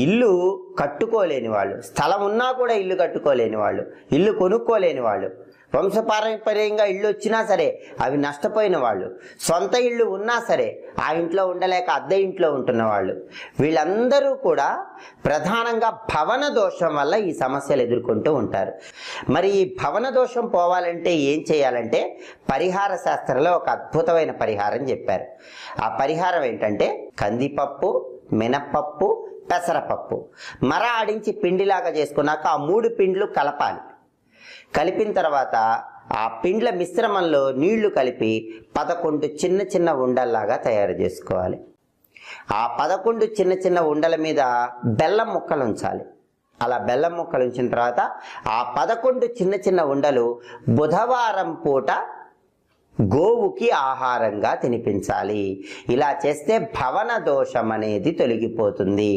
ఇల్లు కట్టుకోలేని వాళ్ళు, స్థలం ఉన్నా కూడా ఇల్లు కట్టుకోలేని వాళ్ళు, ఇల్లు కొనుక్కోలేని వాళ్ళు, వంశపారంపర్యంగా ఇళ్ళు వచ్చినా సరే అవి నష్టపోయిన వాళ్ళు, సొంత ఇళ్ళు ఉన్నా సరే ఆ ఇంట్లో ఉండలేక అద్దె ఇంట్లో ఉంటున్న వాళ్ళు, వీళ్ళందరూ కూడా ప్రధానంగా భవన దోషం వల్ల ఈ సమస్యలు ఎదుర్కొంటూ ఉంటారు. మరి ఈ భవన దోషం పోవాలంటే ఏం చేయాలంటే పరిహార శాస్త్రంలో ఒక అద్భుతమైన పరిహారం చెప్పారు. ఆ పరిహారం ఏంటంటే కందిపప్పు, మినప్పప్పు, పెసరపప్పు మర ఆడించి పిండిలాగా చేసుకున్నాక ఆ 3 పిండ్లు కలపాలి. కలిపిన తర్వాత ఆ పిండ్ల మిశ్రమంలో నీళ్లు కలిపి 11 చిన్న చిన్న ఉండల్లాగా తయారు చేసుకోవాలి. ఆ 11 చిన్న చిన్న ఉండల మీద బెల్లం ముక్కలు ఉంచాలి. అలా బెల్లం ముక్కలు ఉంచిన తర్వాత ఆ 11 చిన్న చిన్న ఉండలు బుధవారం పూట గోవుకి ఆహారంగా తినిపించాలి. ఇలా చేస్తే భవన దోషం అనేది తొలగిపోతుంది.